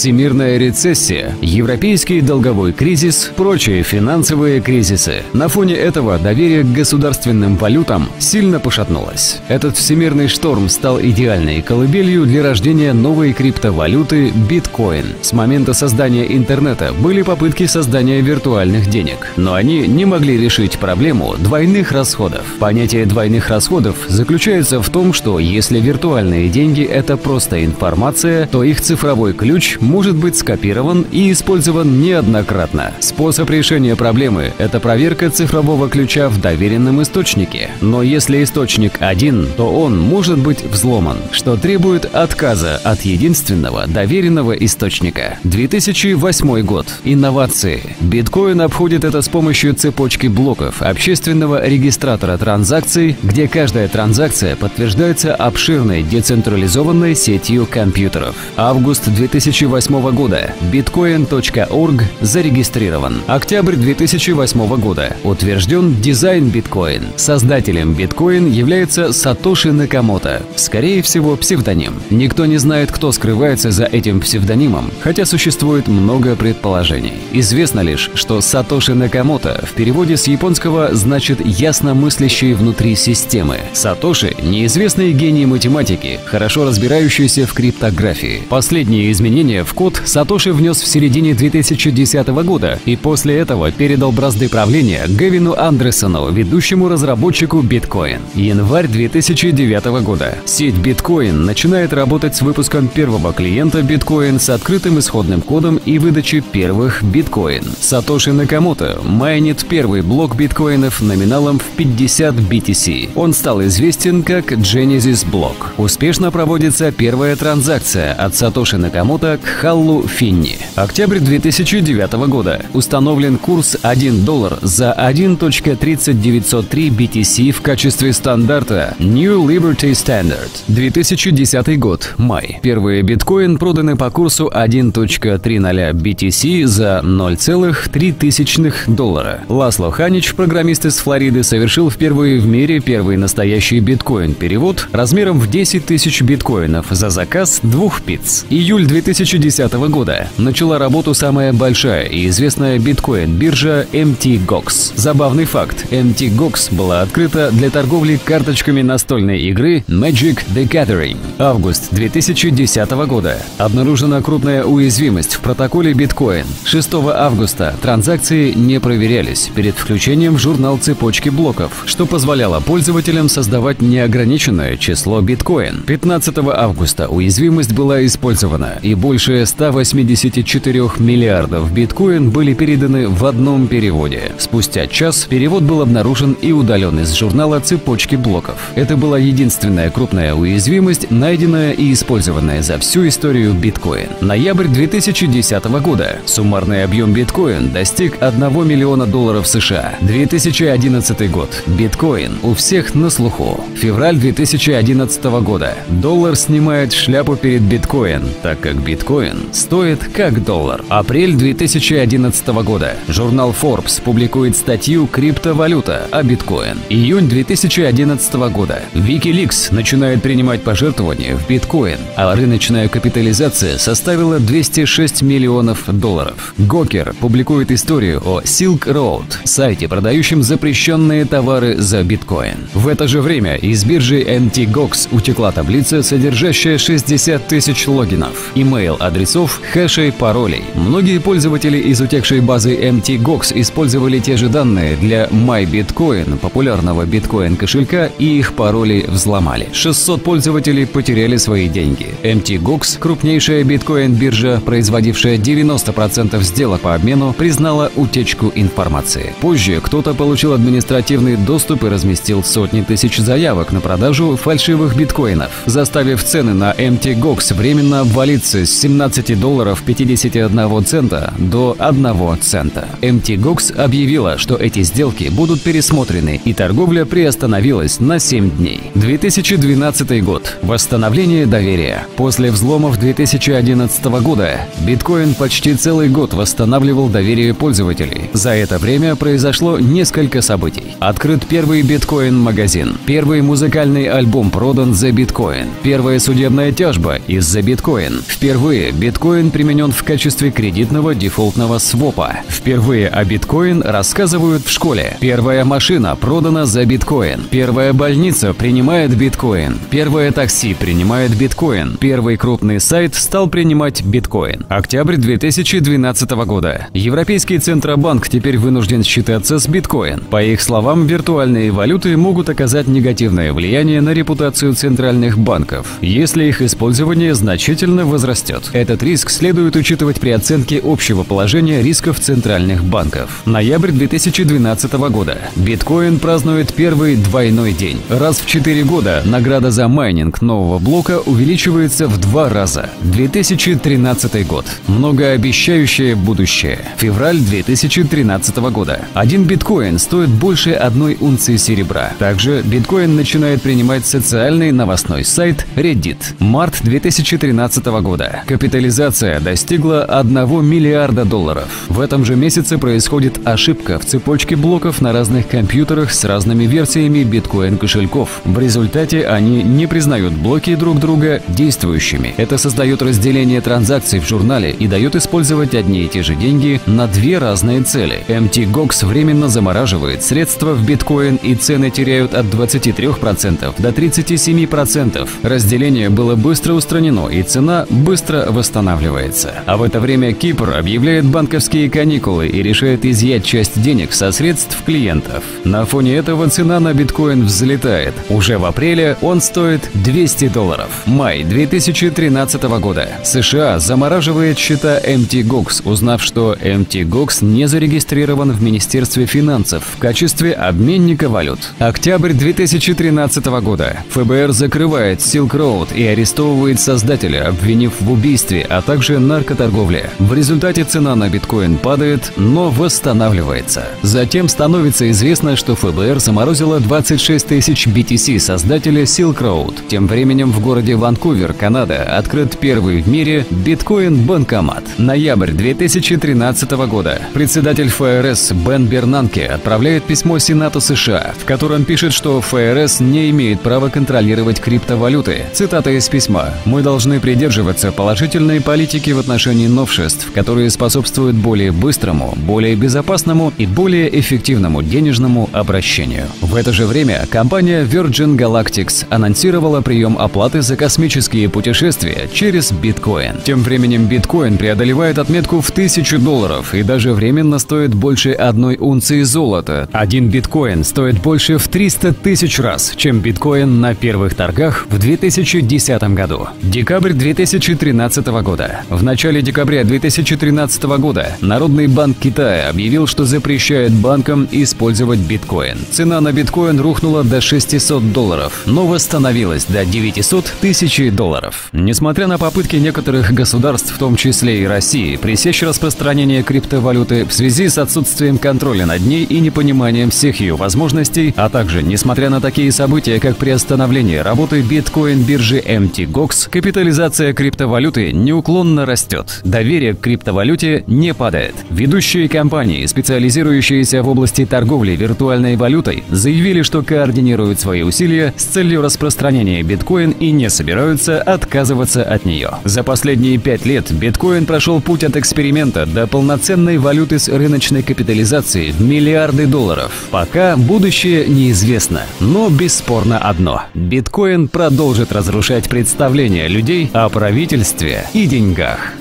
всемирная рецессия, европейский долговой кризис, прочие финансовые кризисы. На фоне этого доверие к государственным валютам сильно пошатнулось. Этот всемирный шторм стал идеальной колыбелью для рождения новой криптовалюты биткоин. С момента создания интернета были попытки создания виртуальных денег, но они не могли решить проблему двойных расходов. Понятие двойных расходов заключается в том, что если виртуальные деньги – это просто информация, то их цифровой ключ может быть скопирован и использован неоднократно. Способ решения проблемы – это проверка цифрового ключа в доверенном источнике. Но если источник один, то он может быть взломан, что требует отказа от единственного доверенного источника. 2008 год. Инновации. Биткоин обходит это с помощью цепочки блоков общественного регистратора транзакций, где каждая транзакция подтверждается обширной децентрализованной сетью компьютеров. Август 2008 года. Bitcoin.org зарегистрирован. Октябрь 2008 года. Утвержден дизайн биткоин. Создателем биткоин является Сатоши Накамото. Скорее всего, псевдоним. Никто не знает, кто скрывается за этим псевдонимом, хотя существует много предположений. Известно лишь, что Сатоши Накамото в переводе с японского значит «ясно мыслящий внутри системы». Сатоши – неизвестный гений математики, хорошо разбирающийся в криптографии. Последние изменения в код Сатоши внес в середине 2010 года и после этого передал бразды правления Гэвину Андерсону, ведущему разработчику биткоин. Январь 2009 года. Сеть биткоин начинает работать с выпуском первого клиента биткоин с открытым исходным кодом и выдачей первых биткоин. Сатоши Накамото майнит первый блок биткоинов номиналом в 50 BTC. Он стал известен как Genesis блок. Успешно проводится первая транзакция от Сатоши Накамото к Халлу Финни. Октябрь 2009 года. Установлен курс $1 за 1.3903 BTC в качестве стандарта New Liberty Standard. 2010 год. Май. Первые биткоин проданы по курсу 1.30 BTC за $0.003. Ласло Ханич, программист из Флориды, совершил впервые в мире первый настоящий биткоин-перевод размером в 10 тысяч биткоинов за заказ 2 пиц. Июль 2010 года. Начала работу самая большая и известная биткоин-биржа MTGOX. Забавный факт. MTGOX была открыта для торговли карточками настольной игры Magic the Gathering. Август 2010 года. Обнаружена крупная уязвимость в протоколе биткоин. 6 августа транзакции не проверялись перед включением в журнал цепочки блоков, что позволяло пользователям создавать неограниченное число биткоин. 15 августа уязвимость была использована, и больше 184 миллиардов биткоин были переданы в одном переводе. Спустя час перевод был обнаружен и удален из журнала цепочки блоков. Это была единственная крупная уязвимость, найденная и использованная за всю историю биткоин. Ноябрь 2010 года. Суммарный объем биткоин достиг $1 миллиона США. 2011 год. Биткоин у всех на слуху. Февраль 2011 года. Доллар снимает шляпу перед биткоин, так как биткоин стоит как доллар. Апрель 2011 года. Журнал Forbes публикует статью «Криптовалюта» о биткоин. Июнь 2011 года. Wikileaks начинает принимать пожертвования в биткоин, а рыночная капитализация составила $206 миллионов. Gawker публикует историю о Silk Road, сайте, продающем запрещенные товары за биткоин. В это же время из биржи MTGOX утекла таблица, содержащая 60 тысяч логинов, имейл-адресов, хэшей, паролей. Многие пользователи из утекшей базы MTGOX использовали те же данные для MyBitcoin, популярного биткоин-кошелька, и их пароли взломали. 600 пользователей потеряли свои деньги. MTGOX, крупнейшая биткоин-биржа, производившая 90% сделок по обмену, признала утечку информации. Позже кто-то получил административный доступ и разместил сотни тысяч заявок на продажу фальшивых биткоинов, заставив цены на MTGOX временно обвалиться с $17.51 до 1 цента. MTGOX объявила, что эти сделки будут пересмотрены, и торговля приостановилась на 7 дней. 2012 год. Восстановление доверия. После взломов 2011 года биткоин почти целый год восстанавливал доверие пользователей. За это время произошло несколько событий. Открыт первый биткоин-магазин. Первый музыкальный альбом продан за биткоин. Первая судебная тяжба из-за биткоин. Впервые впервые биткоин применен в качестве кредитного дефолтного свопа. Впервые о биткоин рассказывают в школе. Первая машина продана за биткоин. Первая больница принимает биткоин. Первое такси принимает биткоин. Первый крупный сайт стал принимать биткоин. Октябрь 2012 года. Европейский Центробанк теперь вынужден считаться с биткоин. По их словам, виртуальные валюты могут оказать негативное влияние на репутацию центральных банков, если их использование значительно возрастет. Этот риск следует учитывать при оценке общего положения рисков центральных банков. Ноябрь 2012 года. Биткоин празднует первый двойной день. Раз в 4 года награда за майнинг нового блока увеличивается в 2 раза. 2013 год. Многообещающее будущее. Февраль 2013 года. 1 биткоин стоит больше 1 унции серебра. Также биткоин начинает принимать социальный новостной сайт Reddit. Март 2013 года. Капитализация достигла $1 миллиарда. В этом же месяце происходит ошибка в цепочке блоков на разных компьютерах с разными версиями биткоин-кошельков. В результате они не признают блоки друг друга действующими. Это создает разделение транзакций в журнале и дает использовать одни и те же деньги на 2 разные цели. mt.gox временно замораживает средства в биткоин, и цены теряют от 23% до 37%. Разделение было быстро устранено, и цена быстро восстанавливается. А в это время Кипр объявляет банковские каникулы и решает изъять часть денег со средств клиентов. На фоне этого цена на биткоин взлетает. Уже в апреле он стоит $200. Май 2013 года. США замораживает счета mt.gox, узнав, что mt.gox не зарегистрирован в Министерстве финансов в качестве обменника валют. Октябрь 2013 года. ФБР закрывает Silk Road и арестовывает создателя, обвинив в убийстве, а также наркоторговле. В результате цена на биткоин падает, но восстанавливается. Затем становится известно, что ФБР заморозило 26 тысяч BTC создателя Silk Road. Тем временем в городе Ванкувер, Канада, открыт первый в мире биткоин-банкомат. Ноябрь 2013 года. Председатель ФРС Бен Бернанке отправляет письмо Сенату США, в котором пишет, что ФРС не имеет права контролировать криптовалюты. Цитата из письма. «Мы должны придерживаться положительной политики в отношении новшеств, которые способствуют более быстрому, более безопасному и более эффективному денежному обращению». В это же время компания Virgin Galactic анонсировала прием оплаты за космические путешествия через биткоин. Тем временем биткоин преодолевает отметку в $1000 и даже временно стоит больше 1 унции золота. 1 биткоин стоит больше в 300 тысяч раз, чем биткоин на первых торгах в 2010 году. Декабрь 2013 года. В начале декабря 2013 года Народный банк Китая объявил, что запрещает банкам использовать биткоин. Цена на биткоин рухнула до $600, но восстановилась до $900 тысяч. Несмотря на попытки некоторых государств, в том числе и России, пресечь распространение криптовалюты в связи с отсутствием контроля над ней и непониманием всех ее возможностей, а также несмотря на такие события, как приостановление работы биткоин-биржи mt.gox, капитализация криптовалюты неуклонно растет. Доверие к криптовалюте не падает. Ведущие компании, специализирующиеся в области торговли виртуальной валютой, заявили, что координируют свои усилия с целью распространения биткоин и не собираются отказываться от нее. За последние 5 лет биткоин прошел путь от эксперимента до полноценной валюты с рыночной капитализацией в миллиарды долларов. Пока будущее неизвестно, но бесспорно одно – биткоин продолжит разрушать представления людей о правительстве и деньгах.